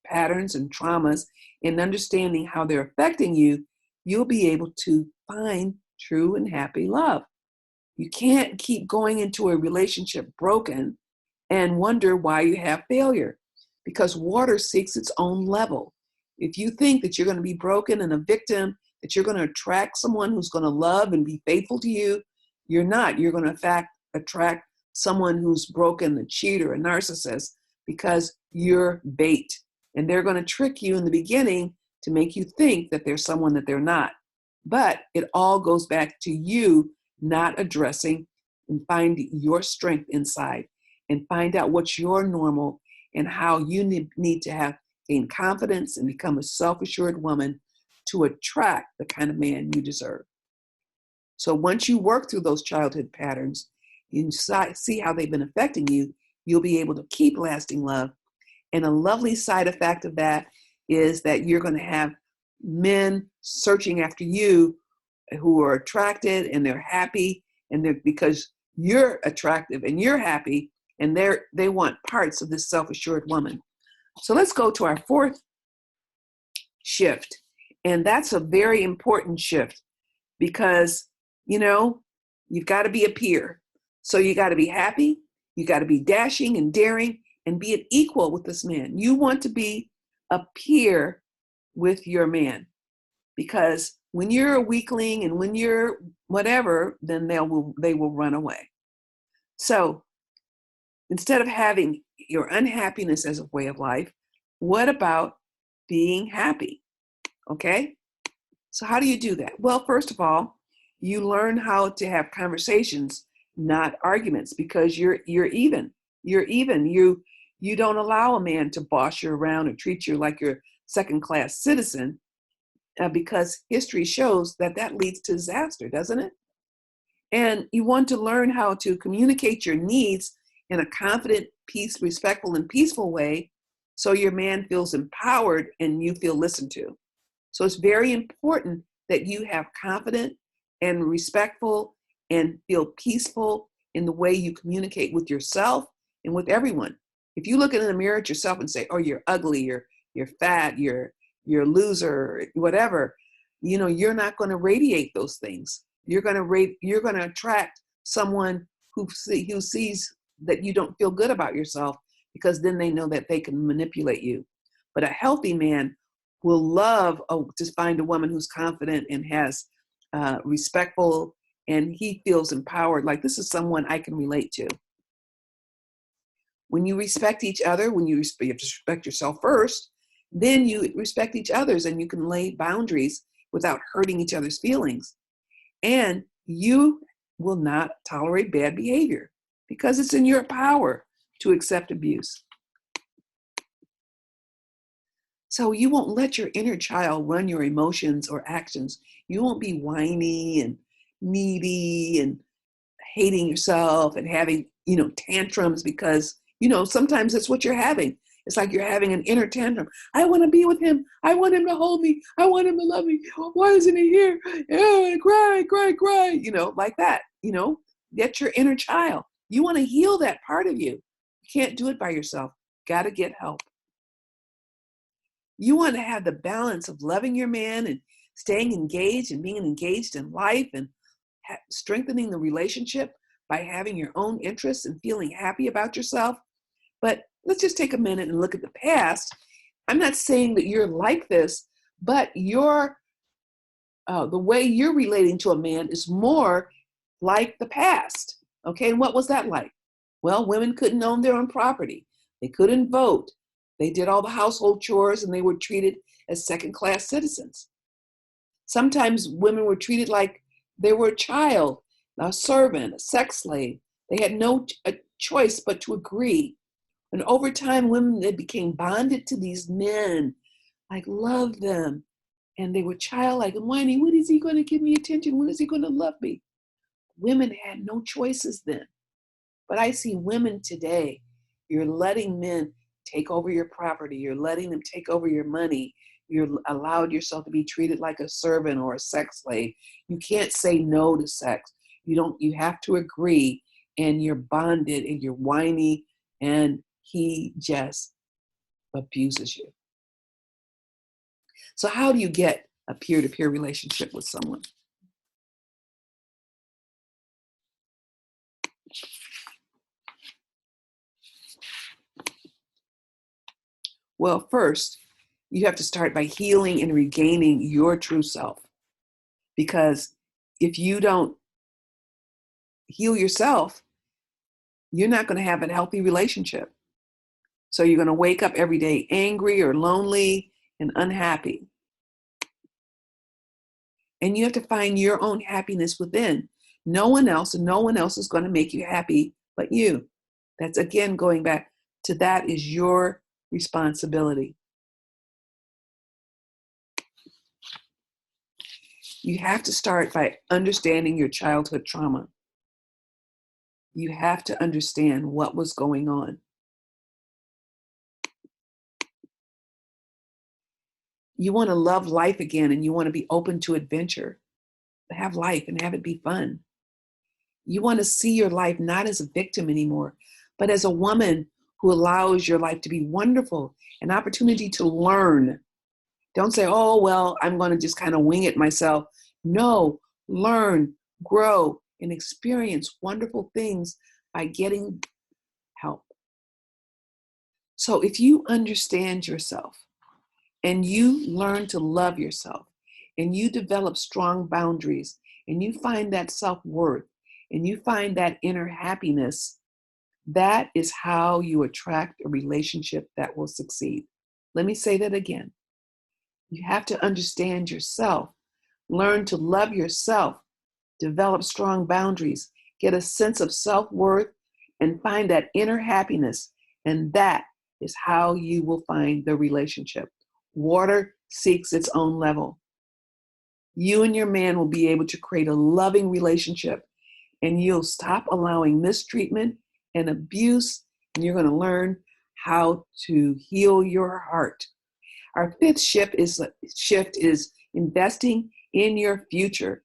patterns and traumas and understanding how they're affecting you, you'll be able to find true and happy love. You can't keep going into a relationship broken and wonder why you have failure, because water seeks its own level. If you think that you're going to be broken and a victim, that you're going to attract someone who's going to love and be faithful to you, you're not. You're going to, in fact, attract someone who's broken, a cheater, a narcissist, because you're bait. And they're going to trick you in the beginning to make you think that they're someone that they're not. But it all goes back to you not addressing and finding your strength inside, and find out what's your normal and how you need to gain confidence and become a self-assured woman to attract the kind of man you deserve. So once you work through those childhood patterns, you see how they've been affecting you, you'll be able to keep lasting love. And a lovely side effect of that is that you're going to have men searching after you who are attracted and they're happy, and they're because you're attractive and you're happy, and they want parts of this self-assured woman. So let's go to our fourth shift. And that's a very important shift because, you've got to be a peer. So you got to be happy, you got to be dashing and daring, and be an equal with this man. You want to be a peer with your man, because when you're a weakling and when you're whatever, then they will run away. So instead of having your unhappiness as a way of life, what about being happy? Okay? So how do you do that? Well, first of all, you learn how to have conversations, not arguments, because you're even. You're even. You don't allow a man to boss you around or treat you like you're second-class citizen, because history shows that leads to disaster, doesn't it? And you want to learn how to communicate your needs in a confident, respectful, and peaceful way so your man feels empowered and you feel listened to. So it's very important that you have confident and respectful and feel peaceful in the way you communicate with yourself and with everyone. If you look in the mirror at yourself and say, "Oh, you're ugly, you're fat, you're a loser," whatever, you're not going to radiate those things. You're going to attract someone who sees that you don't feel good about yourself, because then they know that they can manipulate you. But a healthy man will love to find a woman who's confident and has respectful, and he feels empowered, like this is someone I can relate to. When you respect each other, you have to respect yourself first, then you respect each other's, and you can lay boundaries without hurting each other's feelings. And you will not tolerate bad behavior because it's in your power to accept abuse. So you won't let your inner child run your emotions or actions. You won't be whiny and needy and hating yourself and having, tantrums, because, sometimes that's what you're having. It's like you're having an inner tantrum. I want to be with him. I want him to hold me. I want him to love me. Why isn't he here? Oh, cry, like that. That's your inner child. You want to heal that part of you. You can't do it by yourself. Got to get help. You want to have the balance of loving your man and staying engaged and being engaged in life and strengthening the relationship by having your own interests and feeling happy about yourself. But let's just take a minute and look at the past. I'm not saying that you're like this, but the way you're relating to a man is more like the past. Okay, and what was that like? Well, women couldn't own their own property. They couldn't vote. They did all the household chores, and they were treated as second-class citizens. Sometimes women were treated like they were a child, a servant, a sex slave. They had no choice but to agree. And over time, women, they became bonded to these men, like love them. And they were childlike and whiny. When is he going to give me attention? When is he going to love me? Women had no choices then. But I see women today, you're letting men take over your property. You're letting them take over your money. You're allowed yourself to be treated like a servant or a sex slave. You can't say no to sex. You have to agree, and you're bonded and you're whiny, and he just abuses you. So how do you get a peer-to-peer relationship with someone? Well, first, you have to start by healing and regaining your true self. Because if you don't heal yourself, you're not going to have a healthy relationship. So you're going to wake up every day angry or lonely and unhappy. And you have to find your own happiness within. No one else is going to make you happy but you. That's, again, going back to that is your responsibility. You have to start by understanding your childhood trauma. You have to understand what was going on. You want to love life again, and you want to be open to adventure. Have life and have it be fun. You want to see your life not as a victim anymore, but as a woman who allows your life to be wonderful, an opportunity to learn. Don't say, oh, well, I'm going to just kind of wing it myself. No, learn, grow, and experience wonderful things by getting help. So if you understand yourself and you learn to love yourself and you develop strong boundaries and you find that self-worth and you find that inner happiness, that is how you attract a relationship that will succeed. Let me say that again. You have to understand yourself, learn to love yourself, develop strong boundaries, get a sense of self-worth, and find that inner happiness. And that is how you will find the relationship. Water seeks its own level. You and your man will be able to create a loving relationship, and you'll stop allowing mistreatment and abuse, and you're going to learn how to heal your heart. Our fifth shift is investing in your future.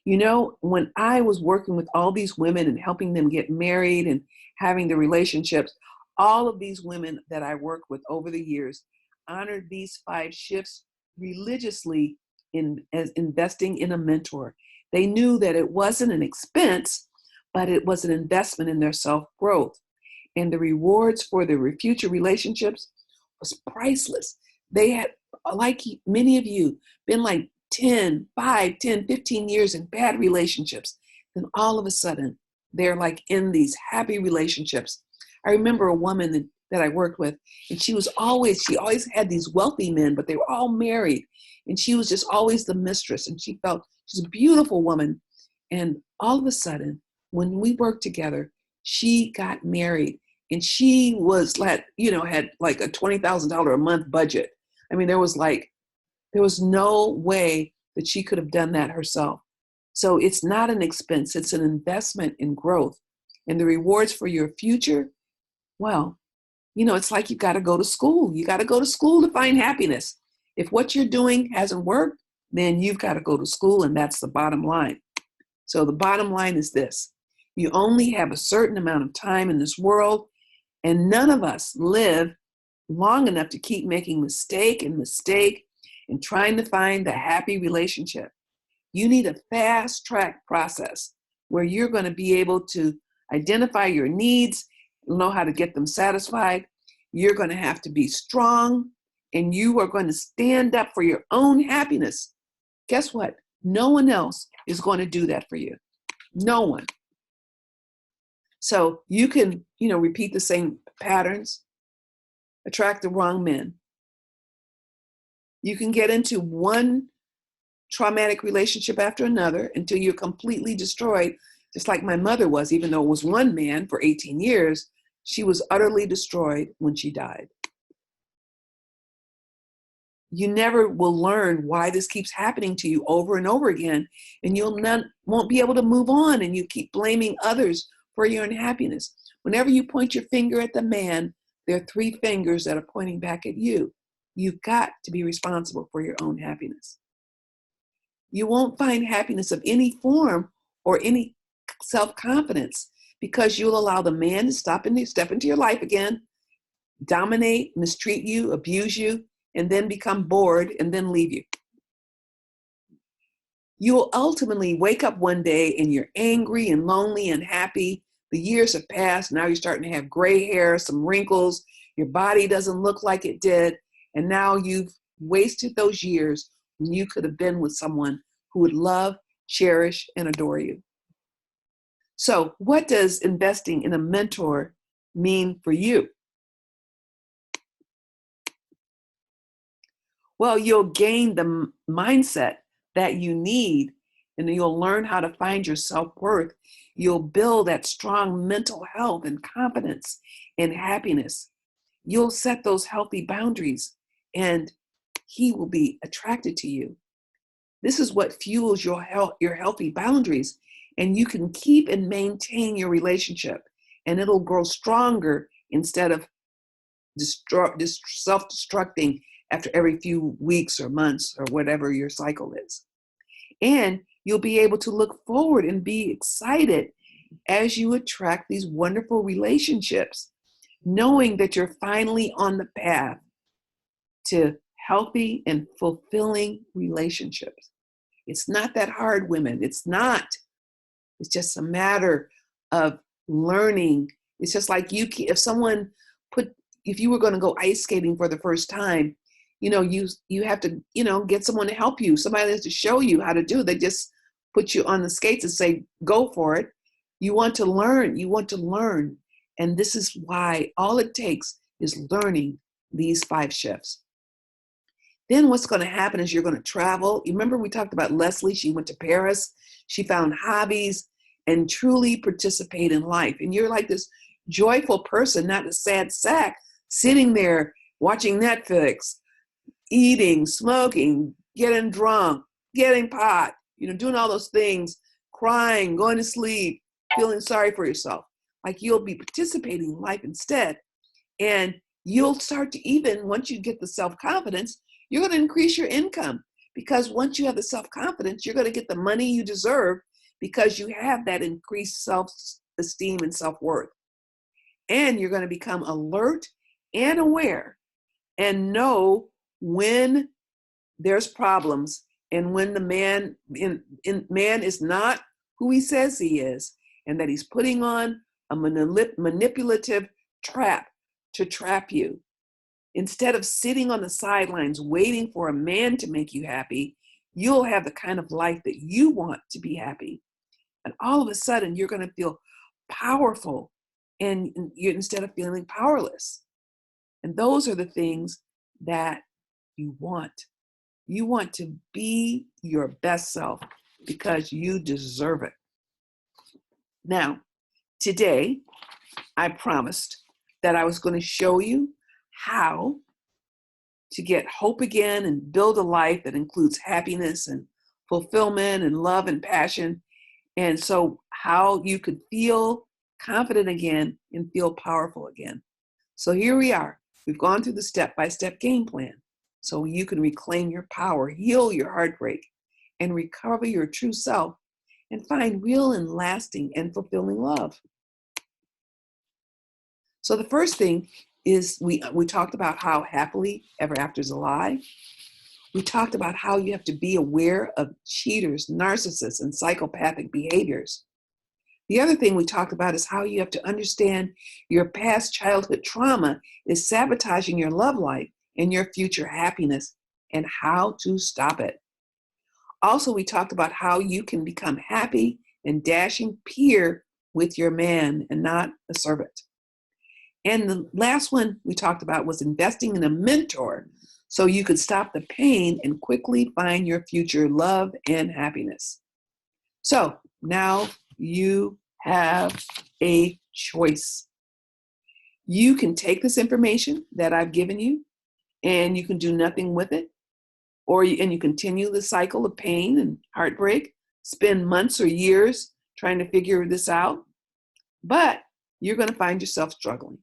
You know, when I was working with all these women and helping them get married and having the relationships, all of these women that I worked with over the years honored these 5 shifts religiously as investing in a mentor. They knew that it wasn't an expense, but it was an investment in their self-growth. And the rewards for their future relationships was priceless. They had, like many of you, been like 10, 5, 10, 15 years in bad relationships. Then all of a sudden, they're like in these happy relationships. I remember a woman that I worked with, and she always had these wealthy men, but they were all married. And she was just always the mistress, and she felt she's a beautiful woman. And all of a sudden, when we worked together, she got married, and she was had like a $20,000 a month budget. I mean, there was no way that she could have done that herself. So it's not an expense, it's an investment in growth. And the rewards for your future, well, it's like you've got to go to school. You got to go to school to find happiness. If what you're doing hasn't worked, then you've got to go to school, and that's the bottom line. So the bottom line is this: you only have a certain amount of time in this world, and none of us live long enough to keep making mistake and trying to find the happy relationship. You need a fast track process where you're going to be able to identify your needs, know how to get them satisfied. You're going to have to be strong, and you are going to stand up for your own happiness. Guess what? No one else is going to do that for you. No one. So you can, repeat the same patterns, attract the wrong men. You can get into one traumatic relationship after another until you're completely destroyed, just like my mother was. Even though it was one man for 18 years, she was utterly destroyed when she died. You never will learn why this keeps happening to you over and over again, and won't be able to move on, and you keep blaming others for your unhappiness. Whenever you point your finger at the man, there are 3 fingers that are pointing back at you. You've got to be responsible for your own happiness. You won't find happiness of any form or any self-confidence because you'll allow the man to step into your life again, dominate, mistreat you, abuse you, and then become bored and then leave you. You will ultimately wake up one day and you're angry and lonely and happy. The years have passed. Now you're starting to have gray hair, some wrinkles. Your body doesn't look like it did. And now you've wasted those years when you could have been with someone who would love, cherish, and adore you. So what does investing in a mentor mean for you? Well, you'll gain the mindset that you need, and you'll learn how to find your self-worth. You'll build that strong mental health and confidence and happiness. You'll set those healthy boundaries, and he will be attracted to you. This is what fuels your healthy boundaries, and you can keep and maintain your relationship, and it'll grow stronger instead of self-destructing after every few weeks or months or whatever your cycle is. And you'll be able to look forward and be excited as you attract these wonderful relationships, knowing that you're finally on the path to healthy and fulfilling relationships. It's not that hard, women. It's not. It's just a matter of learning. It's just like if you were going to go ice skating for the first time, you have to, get someone to help you. Somebody has to show you how to do it. They just put you on the skates and say, go for it. You want to learn. You want to learn. And this is why all it takes is learning these 5 shifts. Then what's going to happen is you're going to travel. You remember we talked about Leslie? She went to Paris. She found hobbies and truly participate in life. And you're like this joyful person, not a sad sack, sitting there watching Netflix, eating, smoking, getting drunk, getting pot, doing all those things, crying, going to sleep, feeling sorry for yourself. Like you'll be participating in life instead. And you'll start to even, once you get the self-confidence, you're going to increase your income, because once you have the self-confidence, you're going to get the money you deserve because you have that increased self-esteem and self-worth. And you're going to become alert and aware and know when there's problems and when the man is not who he says he is, and that he's putting on a manipulative trap to trap you. Instead of sitting on the sidelines waiting for a man to make you happy, you'll have the kind of life that you want to be happy. And all of a sudden, you're going to feel powerful, and instead of feeling powerless. And those are the things that you want. You want to be your best self because you deserve it. Now, today, I promised that I was going to show you how to get hope again and build a life that includes happiness and fulfillment and love and passion. And so how you could feel confident again and feel powerful again. So here we are. We've gone through the step-by-step game plan so you can reclaim your power, heal your heartbreak, and recover your true self and find real and lasting and fulfilling love. So the first thing is we talked about how happily ever after is a lie. We talked about how you have to be aware of cheaters, narcissists, and psychopathic behaviors. The other thing we talked about is how you have to understand your past childhood trauma is sabotaging your love life and your future happiness, and how to stop it. Also, we talked about how you can become happy and dashing peer with your man and not a servant. And the last one we talked about was investing in a mentor so you could stop the pain and quickly find your future love and happiness. So now you have a choice. You can take this information that I've given you and you can do nothing with it, and you continue the cycle of pain and heartbreak, spend months or years trying to figure this out, but you're going to find yourself struggling.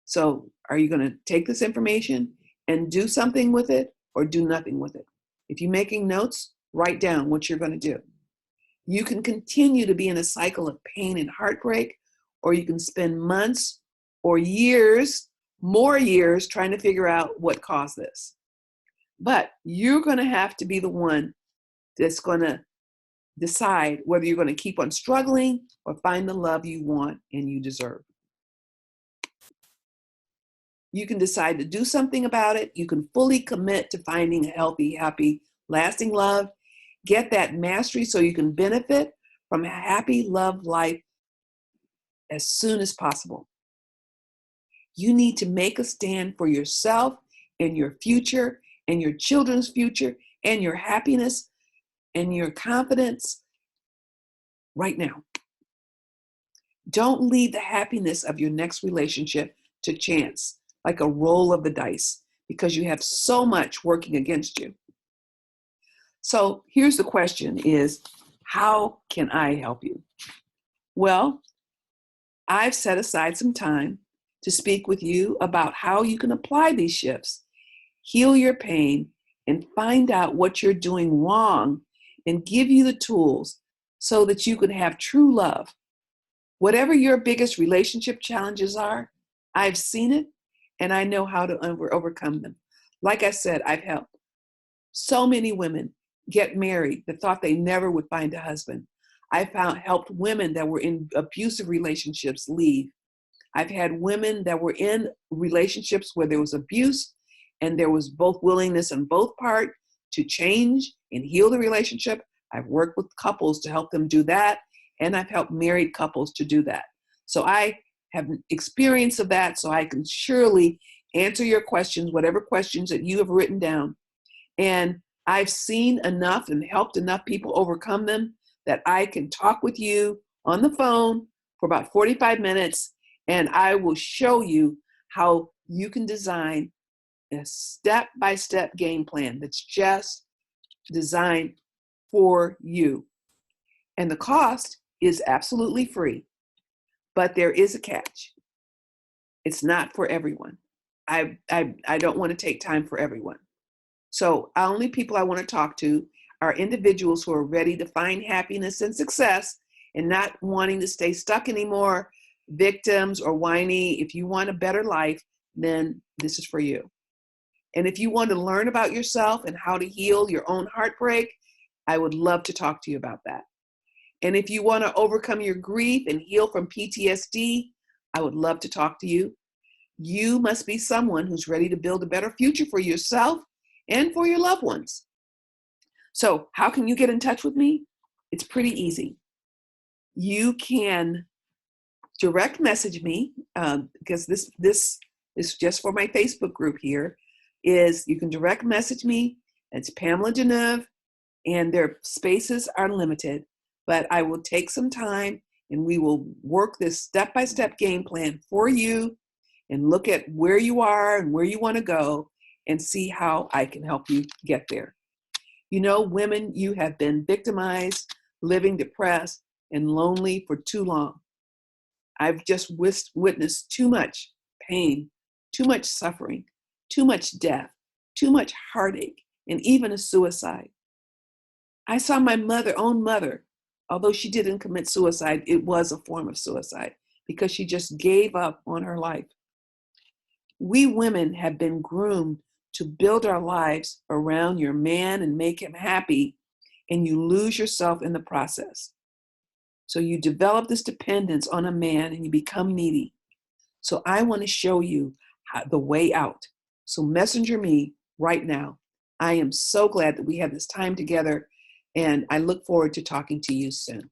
So are you going to take this information and do something with it or do nothing with it? If you're making notes, write down what you're going to do. You can continue to be in a cycle of pain and heartbreak, or you can spend months or years, more years, trying to figure out what caused this. But you're going to have to be the one that's going to decide whether you're going to keep on struggling or find the love you want and you deserve. You can decide to do something about it. You can fully commit to finding a healthy, happy, lasting love. Get that mastery so you can benefit from a happy love life as soon as possible. You need to make a stand for yourself and your future and your children's future and your happiness and your confidence right now. Don't leave the happiness of your next relationship to chance, like a roll of the dice, because you have so much working against you. So here's the question is, how can I help you? Well, I've set aside some time to speak with you about how you can apply these shifts, heal your pain, and find out what you're doing wrong and give you the tools so that you can have true love. Whatever your biggest relationship challenges are, I've seen it and I know how to overcome them. Like I said, I've helped so many women get married that thought they never would find a husband. I helped women that were in abusive relationships leave. I've had women that were in relationships where there was abuse and there was both willingness on both parts to change and heal the relationship. I've worked with couples to help them do that, and I've helped married couples to do that. So I have experience of that, so I can surely answer your questions, whatever questions that you have written down. And I've seen enough and helped enough people overcome them that I can talk with you on the phone for about 45 minutes, and I will show you how you can design a step-by-step game plan that's just designed for you. And the cost is absolutely free, but there is a catch. It's not for everyone. I don't want to take time for everyone. So only people I want to talk to are individuals who are ready to find happiness and success and not wanting to stay stuck anymore, victims or whiny. If you want a better life, then this is for you. And if you want to learn about yourself and how to heal your own heartbreak, I would love to talk to you about that. And if you want to overcome your grief and heal from PTSD, I would love to talk to you. You must be someone who's ready to build a better future for yourself and for your loved ones. So how can you get in touch with me? It's pretty easy. You can direct message me because this is just for my Facebook group here. You can direct message me. It's Pamela Deneuve, and their spaces are limited, but I will take some time and we will work this step-by-step game plan for you and look at where you are and where you want to go and see how I can help you get there. You know, women, you have been victimized, living depressed and lonely for too long. I've just witnessed too much pain, too much suffering, too much death, too much heartache, and even a suicide. I saw my own mother, although she didn't commit suicide, it was a form of suicide because she just gave up on her life. We women have been groomed to build our lives around your man and make him happy, and you lose yourself in the process. So you develop this dependence on a man and you become needy. So I want to show you the way out. So messenger me right now. I am so glad that we had this time together, and I look forward to talking to you soon.